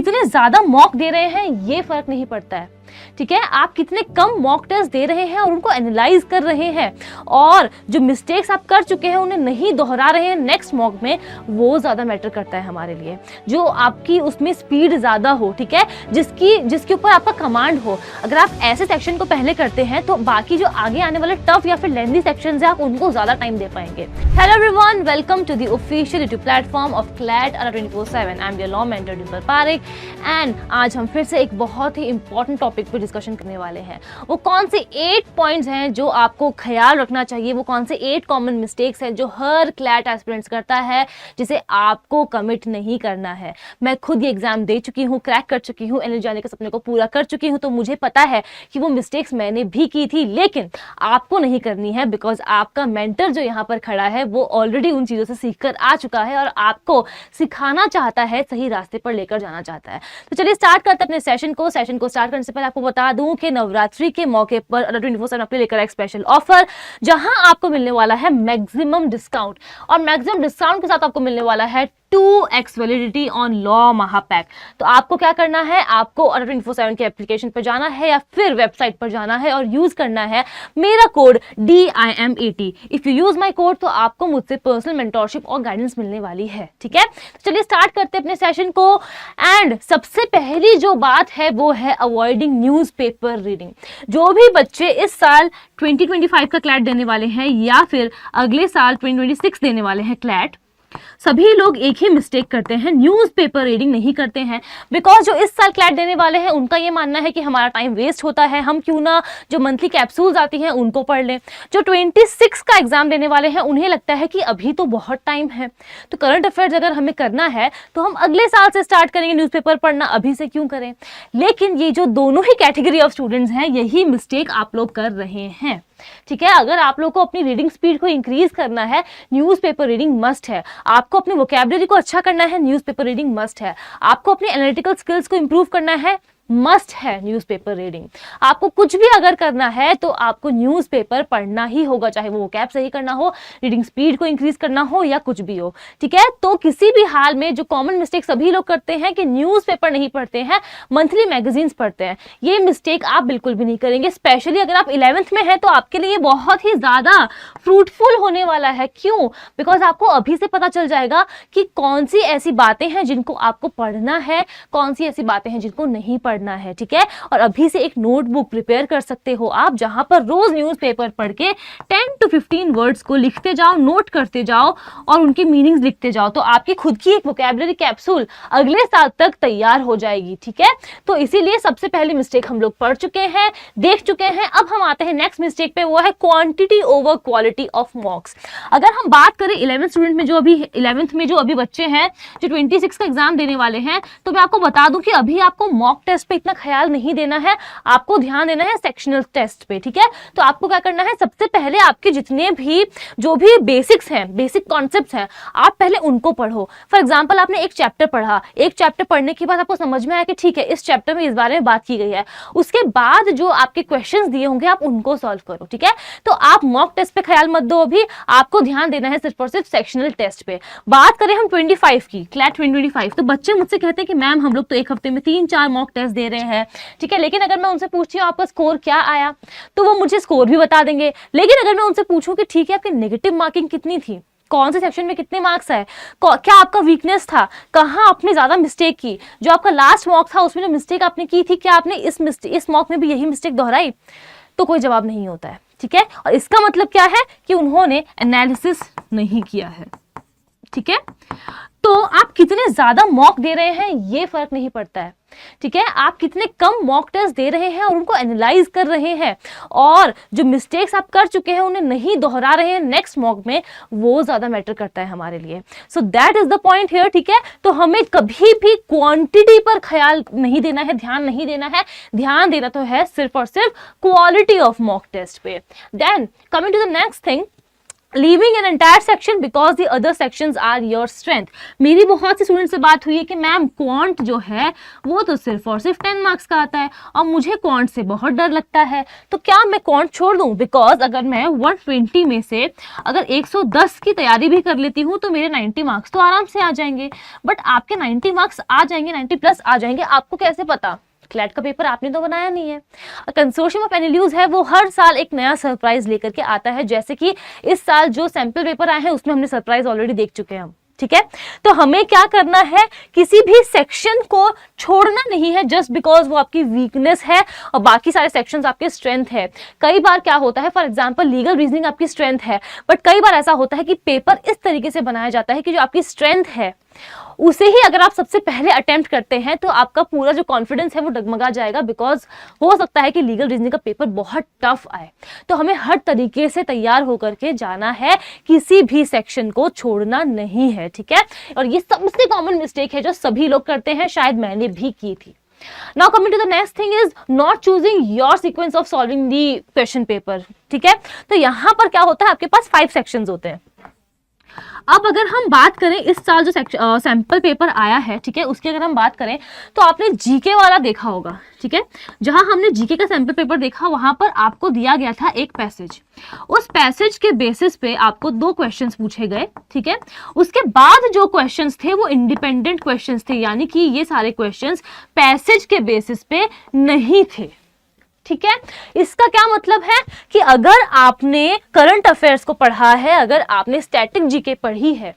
कितने ज्यादा मॉक दे रहे हैं ये फर्क नहीं पड़ता है, ठीक है। आप कितने कम मॉक टेस्ट दे रहे हैं और उनको एनालाइज कर रहे हैं और जो मिस्टेक्स आप कर चुके हैं उन्हें नहीं दोहरा रहे हैं नेक्स्ट मॉक में, वो ज्यादा मैटर करता है हमारे लिए। जो आपकी उसमें स्पीड ज्यादा हो, ठीक है, जिसके ऊपर आपका कमांड हो। अगर आप ऐसे सेक्शन को पहले करते हैं तो बाकी जो आगे आने वाले टफ या फिर लेंथी सेक्शंस है आप उनको ज्यादा टाइम दे पाएंगे। Hello everyone, welcome to the official YouTube platform of CLAT 24/7। I am your law mentor Dimple Parekh and आज हम फिर से एक बहुत ही इंपॉर्टेंट टॉपिक पर डिस्कशन करने वाले हैं। वो कौन से 8 पॉइंट्स हैं जो आपको ख्याल रखना चाहिए, वो कौन से 8 कॉमन मिस्टेक्स हैं जो हर क्लैट एस्पिरेंट्स करता है, जिसे आपको कमिट नहीं करना है। मैं खुद ये एग्जाम दे चुकी हूँ, क्रैक कर चुकी हूँ, एनएल जाने के सपने को पूरा कर चुकी हूँ, तो मुझे पता है कि वो मिस्टेक्स मैंने भी की थी, लेकिन आपको नहीं करनी है बिकॉज आपका मेंटर जो यहाँ पर खड़ा है वो ऑलरेडी उन चीजों से सीख कर आ चुका है और आपको सिखाना चाहता है, सही रास्ते पर लेकर जाना चाहता है। तो चलिए स्टार्ट करते हैं अपने सेशन को स्टार्ट करने से पहले आपको बता दूं कि नवरात्रि के मौके पर 24/7 आपके लेकर एक स्पेशल ऑफर, जहां आपको मिलने वाला है मैक्सिमम डिस्काउंट और मैक्सिमम डिस्काउंट के साथ आपको मिलने वाला है 2x वैलिडिटी ऑन लॉ महापैक। तो आपको क्या करना है, आपको 24/7 के एप्लीकेशन पर जाना है या फिर वेबसाइट पर जाना है और यूज करना है मेरा code DIM80। If you use my code तो आपको मुझसे पर्सनल मेंटोरशिप और गाइडेंस मिलने वाली है, ठीक है। तो चलिए स्टार्ट करते हैं अपने सेशन को। एंड सबसे पहली जो बात है वो है अवॉइडिंग न्यूज़पेपर रीडिंग। जो भी बच्चे इस साल 2025 का क्लैट देने वाले हैं या फिर अगले साल 2026 देने वाले हैं क्लैट, सभी लोग एक ही मिस्टेक करते हैं, न्यूज़पेपर रीडिंग नहीं करते हैं। बिकॉज जो इस साल क्लैट देने वाले हैं उनका ये मानना है कि हमारा टाइम वेस्ट होता है, हम क्यों ना जो मंथली कैप्सूल्स आती हैं उनको पढ़ लें। जो 26 का एग्जाम देने वाले हैं उन्हें लगता है कि अभी तो बहुत टाइम है, तो करंट अफेयर्स अगर हमें करना है तो हम अगले साल से स्टार्ट करेंगे, न्यूज़पेपर पढ़ना अभी से क्यों करें। लेकिन ये जो दोनों ही कैटेगरी ऑफ स्टूडेंट्स हैं यही मिस्टेक आप लोग कर रहे हैं, ठीक है। अगर आप लोग को अपनी रीडिंग स्पीड को इंक्रीज करना है, न्यूज़पेपर रीडिंग मस्ट है। आपको अपनी वोकैबुलरी को अच्छा करना है, न्यूज़पेपर रीडिंग मस्ट है। आपको अपनी एनालिटिकल स्किल्स को इंप्रूव करना है, मस्ट है न्यूज़पेपर रीडिंग। आपको कुछ भी अगर करना है तो आपको न्यूज़पेपर पढ़ना ही होगा, चाहे वो वोकैब सही करना हो, रीडिंग स्पीड को इंक्रीज करना हो या कुछ भी हो, ठीक है। तो किसी भी हाल में जो कॉमन मिस्टेक सभी लोग करते हैं कि न्यूज़पेपर नहीं पढ़ते हैं, मंथली मैगजीन्स पढ़ते हैं, ये मिस्टेक आप बिल्कुल भी नहीं करेंगे। स्पेशली अगर आप 11th में हैं तो आपके लिए बहुत ही ज्यादा फ्रूटफुल होने वाला है। क्यों? बिकॉज आपको अभी से पता चल जाएगा कि कौन सी ऐसी बातें हैं जिनको आपको पढ़ना है, कौन सी ऐसी बातें हैं जिनको नहीं पढ़ना है, ठीक है। और अभी से एक नोटबुक प्रिपेयर कर सकते हो आप, जहां पर रोज न्यूज़पेपर पढ़ के 10 to 15 वर्ड्स को लिखते जाओ, नोट करते जाओ और उनके मीनिंग्स लिखते जाओ, तो आपकी खुद की एक वोकैबुलरी कैप्सूल अगले साल तक तैयार हो जाएगी, ठीक है। तो इसीलिए सबसे पहली मिस्टेक हम लोग पढ़ चुके हैं, देख चुके हैं। अब हम आते हैं नेक्स्ट मिस्टेक पे, वो है क्वांटिटी ओवर क्वालिटी ऑफ मॉक्स। अगर हम बात करें 11th स्टूडेंट में, जो अभी 11th में जो अभी बच्चे हैं जो 26 का एग्जाम देने वाले हैं, तो मैं आपको बता दूं कि अभी आपको मॉक टेस्ट पे इतना ख्याल नहीं देना है, आपको ध्यान देना है सेक्शनल टेस्ट पे, ठीक है। तो आपको क्या करना है, सबसे पहले आपके जितने भी जो भी बेसिक्स हैं, बेसिक कॉन्सेप्ट्स हैं, आप पहले उनको पढ़ो। फॉर एग्जांपल आपने एक चैप्टर पढ़ा, एक चैप्टर पढ़ने के बाद आपको समझ में आया कि ठीक है इस चैप्टर में इस बारे में बात की गई है, उसके बाद जो आपके क्वेश्चंस दिए होंगे आप उनको सॉल्व करो, ठीक है। तो आप मॉक टेस्ट पे ख्याल मत दो, अभी आपको ध्यान देना है सिर्फ और सिर्फ सेक्शनल टेस्ट पे। बात करें हम 25 की, क्लैट 2025, तो बच्चे मुझसे कहते हैं कि मैम हम लोग तो एक हफ्ते में 3-4 मॉक टेस्ट दे रहे हैं, ठीक है। लेकिन अगर मैं उनसे पूछती हूँ आपका स्कोर क्या आया, तो वो मुझे स्कोर भी बता देंगे। लेकिन अगर मैं उनसे पूछूं कि ठीक है आपकी नेगेटिव मार्किंग कितनी थी, कौन से सेक्शन में कितने मार्क्स आए, क्या आपका वीकनेस था, कहाँ आपने ज्यादा मिस्टेक की, जो आपका लास्ट मॉक था उसमें जो मिस्टेक आपने की थी, क्या आपने इस मॉक में भी यही मिस्टेक दोहराई, तो कोई जवाब नहीं होता है, ठीक है। और इसका मतलब क्या है कि उन्होंने एनालिसिस नहीं किया है, ठीक है। तो आप कितने ज्यादा मॉक दे रहे हैं ये फर्क नहीं पड़ता है, ठीक है। आप कितने कम मॉक टेस्ट दे रहे हैं और उनको एनालाइज कर रहे हैं और जो मिस्टेक्स आप कर चुके हैं उन्हें नहीं दोहरा रहे हैं नेक्स्ट मॉक में, वो ज्यादा मैटर करता है हमारे लिए। So that is the point here, ठीक है। तो हमें कभी भी क्वांटिटी पर ख्याल नहीं देना है, ध्यान नहीं देना है, ध्यान देना तो है सिर्फ और सिर्फ क्वालिटी ऑफ मॉक टेस्ट पे। Then coming to the next thing, leaving an entire section because the other sections are your strength. मेरी बहुत सी स्टूडेंट से बात हुई है कि मैम क्वांट जो है वो तो सिर्फ और सिर्फ 10 मार्क्स का आता है और मुझे क्वांट से बहुत डर लगता है, तो क्या मैं क्वांट छोड़ दूं? बिकॉज अगर मैं 120 में से अगर 110 की तैयारी भी कर लेती हूँ तो मेरे 90 मार्क्स तो आराम से आ जाएंगे। बट आपके 90 मार्क्स आ जाएंगे, 90 प्लस आ जाएंगे, आपको कैसे पता? क्लैट का पेपर आपने तो बनाया नहीं है। कंसोर्शियम ऑफ एनएलयूज है वो हर साल एक नया सरप्राइज लेकर के आता है, जैसे कि इस साल जो सैंपल पेपर आए हैं उसमें हमने सरप्राइज ऑलरेडी देख चुके हैं हम, ठीक है। तो हमें क्या करना है, किसी भी सेक्शन को छोड़ना नहीं है जस्ट बिकॉज वो आपकी वीकनेस है और बाकी सारे सेक्शंस आपके स्ट्रेंथ है। कई बार क्या होता है, फॉर एग्जांपल लीगल रीजनिंग आपकी स्ट्रेंथ है, बट कई बार ऐसा होता है कि पेपर इस तरीके से बनाया जाता है कि जो आपकी स्ट्रेंथ है उसे ही अगर आप सबसे पहले अटेम्प्ट करते हैं तो आपका पूरा जो कॉन्फिडेंस है वो डगमगा जाएगा, बिकॉज हो सकता है कि लीगल रीजनिंग का पेपर बहुत टफ आए। तो हमें हर तरीके से तैयार होकर के जाना है, किसी भी सेक्शन को छोड़ना नहीं है, ठीक है। और ये सबसे कॉमन मिस्टेक है जो सभी लोग करते हैं, शायद मैंने भी की थी। Now coming to the next thing is not choosing your sequence of solving the question paper, ठीक है। तो यहां पर क्या होता है, आपके पास 5 सेक्शंस होते हैं। अब अगर हम बात करें इस साल जो सैंपल पेपर आया है, ठीक है, उसकी अगर हम बात करें तो आपने जीके वाला देखा होगा, ठीक है। जहां हमने जीके का सैंपल पेपर देखा वहां पर आपको दिया गया था एक पैसेज, उस पैसेज के बेसिस पे आपको 2 क्वेश्चंस पूछे गए, ठीक है। उसके बाद जो क्वेश्चंस थे वो इंडिपेंडेंट क्वेश्चंस थे, यानी कि ये सारे क्वेश्चंस पैसेज के बेसिस पे नहीं थे, ठीक है। इसका क्या मतलब है कि अगर आपने करंट अफेयर्स को पढ़ा है, अगर आपने स्टैटिक जीके पढ़ी है,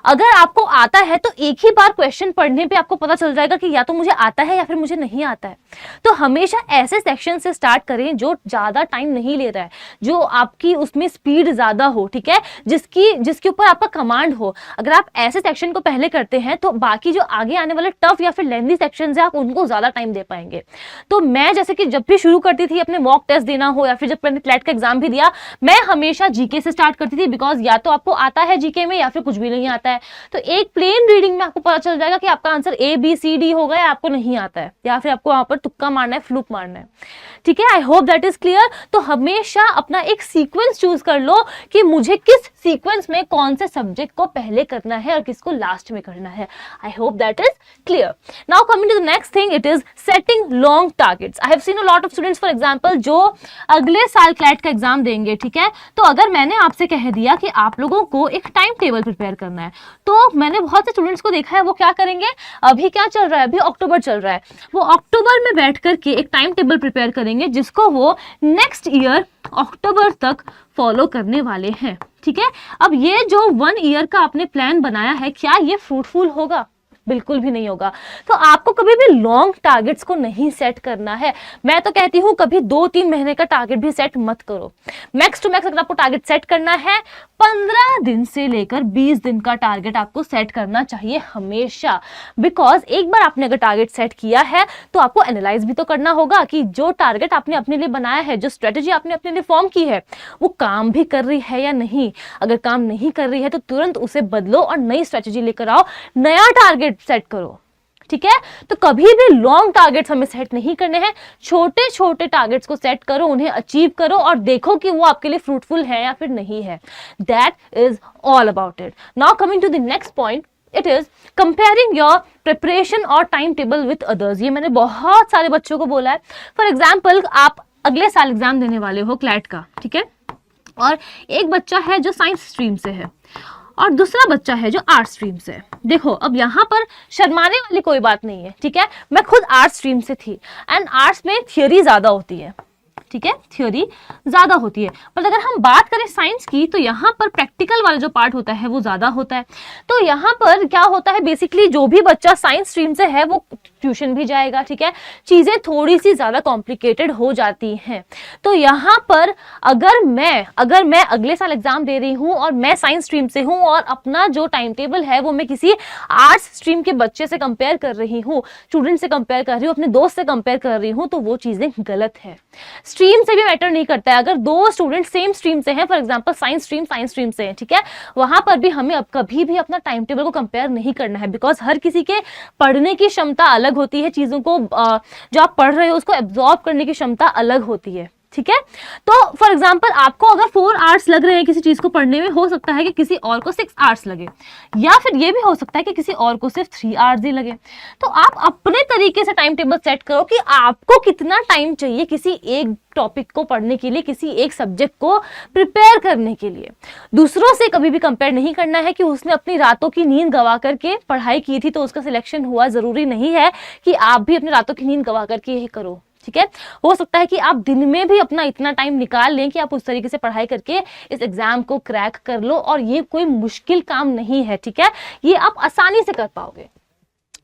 अगर आपको आता है तो एक ही बार क्वेश्चन पढ़ने पे आपको पता चल जाएगा कि या तो मुझे आता है या फिर मुझे नहीं आता है। तो हमेशा ऐसे सेक्शन से स्टार्ट करें जो ज्यादा टाइम नहीं ले रहा है, जो आपकी उसमें स्पीड ज्यादा हो, ठीक है, जिसके ऊपर आपका कमांड हो। अगर आप ऐसे सेक्शन को पहले करते हैं तो बाकी जो आगे आने वाले टफ या फिर लेंथी सेक्शन है आप उनको ज्यादा टाइम दे पाएंगे। तो मैं जैसे कि जब भी शुरू करती थी अपने मॉक टेस्ट देना हो या फिर जब मैंने क्लैट का एग्जाम भी दिया, मैं हमेशा जीके से स्टार्ट करती थी, बिकॉज या तो आपको आता है जीके में या फिर कुछ भी नहीं आता है। तो एक प्लेन रीडिंग में आपको पता चल जाएगा कि आपका आंसर ABCD होगा या आपको नहीं आता है, या फिर आपको वहां पर तुक्का मारना है, फ्लूक मारना है, ठीक है। I hope that is clear. तो हमेशा अपना एक सीक्वेंस चूज कर लो कि मुझे किस सीक्वेंस में कौन से सब्जेक्ट को पहले करना है और किसको लास्ट में करना है। I hope that is clear. Now coming to the next thing, it is setting long targets. I have seen a lot of students for example जो अगले साल क्लैट का एग्जाम देंगे, ठीक है। तो अगर मैंने आपसे कह दिया कि आप लोगों को एक टाइम टेबल प्रिपेयर करना है, तो मैंने बहुत से स्टूडेंट्स को देखा है वो क्या करेंगे, अभी क्या चल रहा है, अभी अक्टूबर चल रहा है, वो अक्टूबर में बैठ करके एक टाइम टेबल प्रिपेयर करेंगे जिसको वो नेक्स्ट ईयर अक्टूबर तक फॉलो करने वाले हैं, ठीक है। अब ये जो 1 ईयर का आपने प्लान बनाया है, क्या ये फ्रूटफुल होगा? बिल्कुल भी नहीं होगा। तो आपको कभी भी लॉन्ग टारगेट्स को नहीं सेट करना है। मैं तो कहती हूं कभी 2-3 महीने का टारगेट भी सेट मत करो। मैक्स टू मैक्स अगर आपको टारगेट सेट करना है 15 दिन से लेकर 20 दिन का टारगेट आपको सेट करना चाहिए हमेशा, बिकॉज एक बार आपने अगर टारगेट सेट किया है तो आपको एनालाइज भी तो करना होगा कि जो टारगेट आपने अपने लिए बनाया है, जो स्ट्रेटेजी आपने अपने लिए फॉर्म की है, वो काम भी कर रही है या नहीं। अगर काम नहीं कर रही है तो तुरंत उसे बदलो और नई स्ट्रेटेजी लेकर आओ, नया टारगेट सेट करो, ठीक है। तो कभी भी लॉन्ग टारगेट्स हमें सेट नहीं करने हैं, छोटे छोटे टारगेट्स को सेट करो, उन्हें अचीव करो और देखो कि वो आपके लिए फ्रूटफुल है या फिर नहीं है। That is all about it. Now coming to the next point, it is comparing your preparation और टाइम टेबल विथ अदर्स। ये मैंने बहुत सारे बच्चों को बोला है। फॉर एग्जाम्पल, आप अगले साल एग्जाम देने वाले हो क्लैट का, ठीक है, और एक बच्चा है जो साइंस स्ट्रीम से है और दूसरा बच्चा है जो आर्ट स्ट्रीम से है। देखो, अब यहाँ पर शर्माने वाली कोई बात नहीं है, ठीक है। मैं खुद आर्ट स्ट्रीम से थी एंड आर्ट्स में थियोरी ज्यादा होती है, ठीक है, थ्योरी ज्यादा होती है। पर अगर हम बात करें साइंस की तो यहाँ पर प्रैक्टिकल वाला जो पार्ट होता है वो ज्यादा होता है। तो यहाँ पर क्या होता है, बेसिकली जो भी बच्चा साइंस स्ट्रीम से है वो ट्यूशन भी जाएगा, ठीक है, चीजें थोड़ी सी ज्यादा कॉम्प्लिकेटेड हो जाती हैं। तो यहाँ पर अगर मैं अगले साल एग्जाम दे रही हूँ और मैं साइंस स्ट्रीम से हूँ और अपना जो टाइम टेबल है वो मैं किसी आर्ट्स स्ट्रीम के बच्चे से कंपेयर कर रही हूँ, स्टूडेंट से कंपेयर कर रही हूँ, अपने दोस्त से कंपेयर कर रही हूँ, तो वो चीजें गलत है। स्ट्रीम से भी मैटर नहीं करता है। अगर 2 स्टूडेंट सेम स्ट्रीम से हैं, फॉर एग्जांपल साइंस स्ट्रीम से हैं, ठीक है, वहां पर भी हमें अब कभी भी अपना टाइम टेबल को कंपेयर नहीं करना है, बिकॉज हर किसी के पढ़ने की क्षमता अलग होती है, चीजों को जो आप पढ़ रहे हो उसको एब्जॉर्ब करने की क्षमता अलग होती है, ठीक है। तो फॉर एग्जाम्पल आपको अगर 4 आवर्स लग रहे हैं किसी चीज को पढ़ने में, हो सकता है कि किसी और को 6 आवर्स लगे, या फिर ये भी हो सकता है कि किसी और को सिर्फ 3 आवर्स ही लगे। तो आप अपने तरीके से टाइम टेबल सेट करो कि आपको कितना टाइम चाहिए किसी एक टॉपिक को पढ़ने के लिए, किसी एक सब्जेक्ट को प्रिपेयर करने के लिए। दूसरों से कभी भी कंपेयर नहीं करना है कि उसने अपनी रातों की नींद गवा करके पढ़ाई की थी तो उसका सिलेक्शन हुआ। जरूरी नहीं है कि आप भी अपनी रातों की नींद गवा करके यही करो, ठीक है। हो सकता है कि आप दिन में भी अपना इतना टाइम निकाल लें कि आप उस तरीके से पढ़ाई करके इस एग्जाम को क्रैक कर लो, और ये कोई मुश्किल काम नहीं है, ठीक है। ये आप आसानी से कर पाओगे।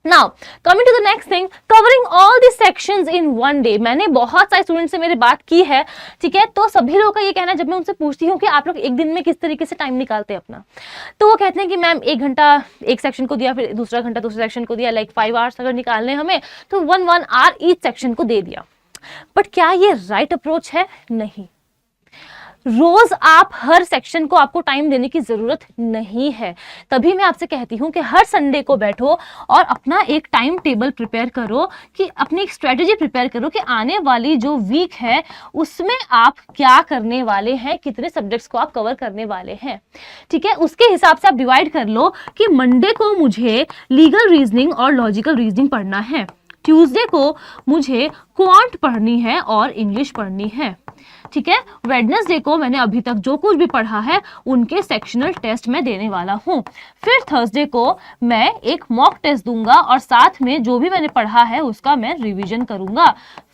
Now, coming to the next thing, covering all the sections in one day. मैंने बहुत सारे स्टूडेंट से मेरी बात की है, ठीक है। तो सभी लोगों का ये कहना है, जब मैं उनसे पूछती हूँ कि आप लोग एक दिन में किस तरीके से टाइम निकालते हैं अपना, तो वो कहते हैं कि मैम 1 घंटा एक सेक्शन को दिया, फिर दूसरा घंटा दूसरे सेक्शन को दिया, लाइक 5 आवर्स अगर निकालने हमें तो 1 आवर ईच सेक्शन को दे दिया। बट क्या ये राइट अप्रोच है? नहीं। रोज आप हर सेक्शन को आपको टाइम देने की जरूरत नहीं है। तभी मैं आपसे कहती हूं कि हर संडे को बैठो और अपना एक टाइम टेबल प्रिपेयर करो, कि अपनी एक स्ट्रेटेजी प्रिपेयर करो कि आने वाली जो वीक है उसमें आप क्या करने वाले हैं, कितने सब्जेक्ट्स को आप कवर करने वाले हैं, ठीक है। उसके हिसाब से आप डिवाइड कर लो कि मंडे को मुझे लीगल रीजनिंग और लॉजिकल रीजनिंग पढ़ना है, ट्यूसडे को मुझे क्वांट पढ़नी है और इंग्लिश पढ़नी है, ठीक है। वेडनेसडे को मैंने अभी तक जो कुछ भी पढ़ा है उनके सेक्शनल टेस्ट मैं देने वाला हूं। फिर थर्सडे को मैं एक मॉक टेस्ट दूंगा और साथ में जो भी मैंने पढ़ा है उसका मैं रिवीजन करूंगा।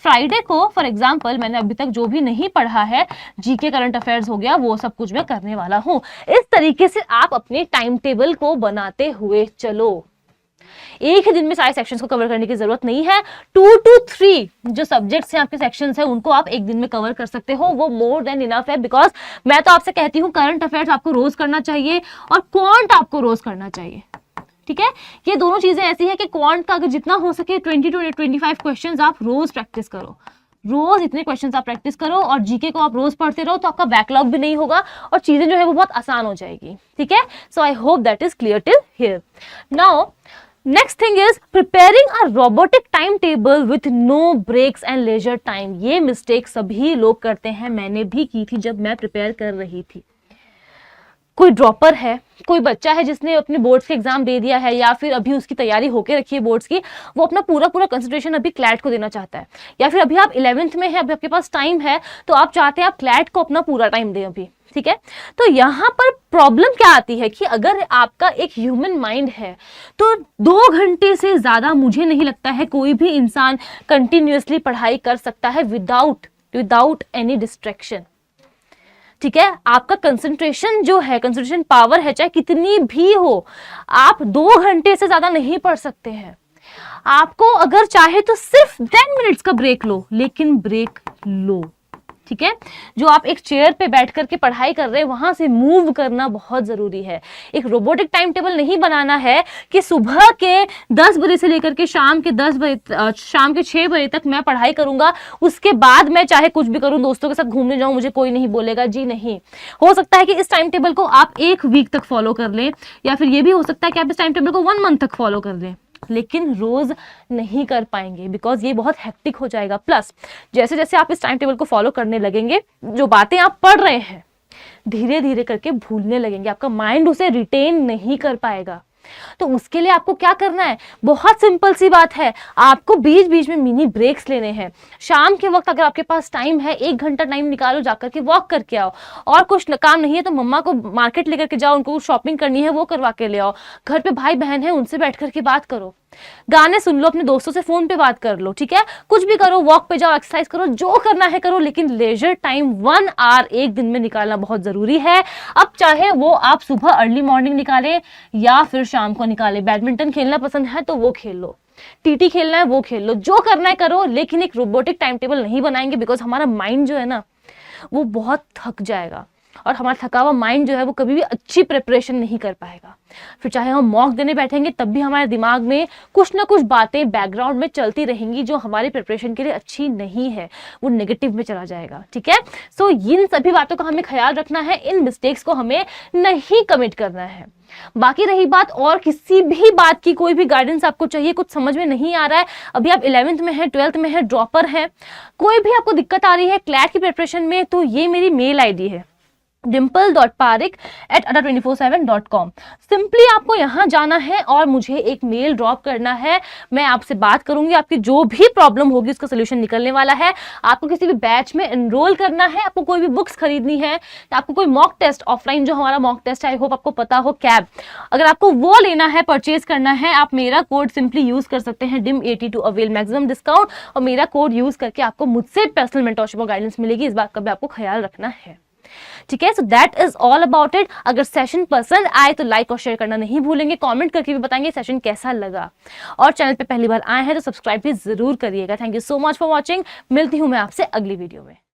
फ्राइडे को फॉर एग्जांपल मैंने अभी तक जो भी नहीं पढ़ा है, जीके करंट अफेयर्स हो गया, वो सब कुछ मैं करने वाला हूं। इस तरीके से आप अपने टाइम टेबल को बनाते हुए चलो। एक ही दिन में सारे सेक्शंस को कवर करने की जरूरत नहीं है। 2 to 3 जो सब्जेक्ट्स हैं आपके सेक्शंस हैं उनको आप एक दिन में कवर कर सकते हो, वो मोर देन इनफ है। बिकॉज मैं तो आपसे कहती हूँ करंट अफेयर्स आपको रोज करना चाहिए और क्वांट आपको रोज करना चाहिए, ठीक है। ये दोनों चीजें ऐसी है कि क्वांट का अगर जितना हो सके 20 to 25 क्वेश्चंस आप रोज प्रैक्टिस करो, रोज इतने क्वेश्चंस आप प्रैक्टिस करो, और जीके को आप रोज पढ़ते रहो तो आपका बैकलॉग भी नहीं होगा और चीजें जो है वो बहुत आसान हो जाएगी, ठीक है। So I hope that is clear till here. Now next thing is preparing a robotic time table with no breaks and leisure time. ये मिस्टेक सभी लोग करते हैं, मैंने भी की थी जब मैं प्रिपेयर कर रही थी। कोई ड्रॉपर है, कोई बच्चा है जिसने अपने बोर्ड्स के एग्जाम दे दिया है या फिर अभी उसकी तैयारी होके रखी है बोर्ड्स की, वो अपना पूरा कंसंट्रेशन अभी क्लैट को देना चाहता है, या फिर अभी आप 11th में है, अभी आपके पास टाइम है तो आप चाहते हैं आप क्लैट को अपना पूरा टाइम दें अभी, ठीक है। तो यहाँ पर प्रॉब्लम क्या आती है कि अगर आपका एक ह्यूमन माइंड है तो 2 घंटे से ज्यादा मुझे नहीं लगता है कोई भी इंसान कंटिन्यूअसली पढ़ाई कर सकता है विदाउट एनी डिस्ट्रैक्शन, ठीक है। आपका कंसंट्रेशन जो है, कंसंट्रेशन पावर है, चाहे कितनी भी हो, आप 2 घंटे से ज्यादा नहीं पढ़ सकते हैं। आपको अगर चाहे तो सिर्फ 10 मिनट्स का ब्रेक लो, लेकिन ब्रेक लो, ठीक है। जो आप एक चेयर पे बैठ करके पढ़ाई कर रहे हैं वहां से मूव करना बहुत जरूरी है। एक रोबोटिक टाइम टेबल नहीं बनाना है कि सुबह के 10 बजे से लेकर के शाम के 6 बजे तक मैं पढ़ाई करूंगा, उसके बाद मैं चाहे कुछ भी करूं, दोस्तों के साथ घूमने जाऊं, मुझे कोई नहीं बोलेगा। जी नहीं, हो सकता है कि इस टाइम टेबल को आप 1 वीक तक फॉलो कर लें, या फिर ये भी हो सकता है कि आप इस टाइम टेबल को 1 मंथ तक फॉलो कर लें, लेकिन रोज नहीं कर पाएंगे बिकॉज ये बहुत हेक्टिक हो जाएगा। प्लस जैसे जैसे आप इस टाइम टेबल को फॉलो करने लगेंगे, जो बातें आप पढ़ रहे हैं धीरे धीरे करके भूलने लगेंगे, आपका माइंड उसे रिटेन नहीं कर पाएगा। तो उसके लिए आपको क्या करना है, बहुत सिंपल सी बात है, आपको बीच बीच में मिनी ब्रेक्स लेने हैं। शाम के वक्त अगर आपके पास टाइम है, 1 घंटा टाइम निकालो, जाकर के वॉक करके आओ। और कुछ काम नहीं है तो मम्मा को मार्केट लेकर के जाओ, उनको शॉपिंग करनी है वो करवा के ले आओ। घर पे भाई बहन है उनसे बैठ करके बात करो, गाने सुन लो, अपने दोस्तों से फोन पे बात कर लो, ठीक है। कुछ भी करो, वॉक पे जाओ, एक्सरसाइज करो, जो करना है करो, लेकिन लेजर टाइम 1 आवर एक दिन में निकालना बहुत जरूरी है। अब चाहे वो आप सुबह अर्ली मॉर्निंग निकालें या फिर शाम को निकालें। बैडमिंटन खेलना पसंद है तो वो खेल लो, टीटी खेलना है वो खेल लो, जो करना है करो, लेकिन एक रोबोटिक टाइम टेबल नहीं बनाएंगे बिकॉज हमारा माइंड जो है ना वो बहुत थक जाएगा। और हमारा थका हुआ माइंड जो है वो कभी भी अच्छी प्रिपरेशन नहीं कर पाएगा। फिर चाहे हम मॉक देने बैठेंगे तब भी हमारे दिमाग में कुछ ना कुछ बातें बैकग्राउंड में चलती रहेंगी जो हमारी प्रिपरेशन के लिए अच्छी नहीं है, वो नेगेटिव में चला जाएगा। ठीक है, सो इन सभी बातों का हमें ख्याल रखना है, इन मिस्टेक्स को हमें नहीं कमिट करना है। बाकी रही बात और किसी भी बात की, कोई भी गाइडेंस आपको चाहिए, कुछ समझ में नहीं आ रहा है, अभी आप 11th में है, 12th में है, ड्रॉपर है, कोई भी आपको दिक्कत आ रही है क्लैट की प्रिपरेशन में, तो ये मेरी मेल आईडी है dimple.parik@ada247.com। सिंपली आपको यहाँ जाना है और मुझे एक मेल ड्रॉप करना है। मैं आपसे बात करूंगी, आपकी जो भी प्रॉब्लम होगी उसका सोल्यूशन निकलने वाला है। आपको किसी भी बैच में एनरोल करना है, आपको कोई भी बुक्स खरीदनी है, आपको कोई मॉक टेस्ट ऑफलाइन जो हमारा मॉक टेस्ट आई होप आपको पता हो कैब, अगर आपको वो लेना है, परचेज करना है, आप मेरा कोड सिंपली यूज कर सकते हैं DIM80 to avail maximum discount, और मेरा कोड यूज करके आपको मुझसे पर्सनल मेंटरशिप और गाइडेंस मिलेगी। इस बात का भी आपको ख्याल रखना है। ठीक है, so that is all about it. अगर सेशन पसंद आए तो लाइक और शेयर करना नहीं भूलेंगे, कमेंट करके भी बताएंगे सेशन कैसा लगा, और चैनल पे पहली बार आए हैं तो सब्सक्राइब भी जरूर करिएगा। Thank you so much for watching. मिलती हूं मैं आपसे अगली वीडियो में।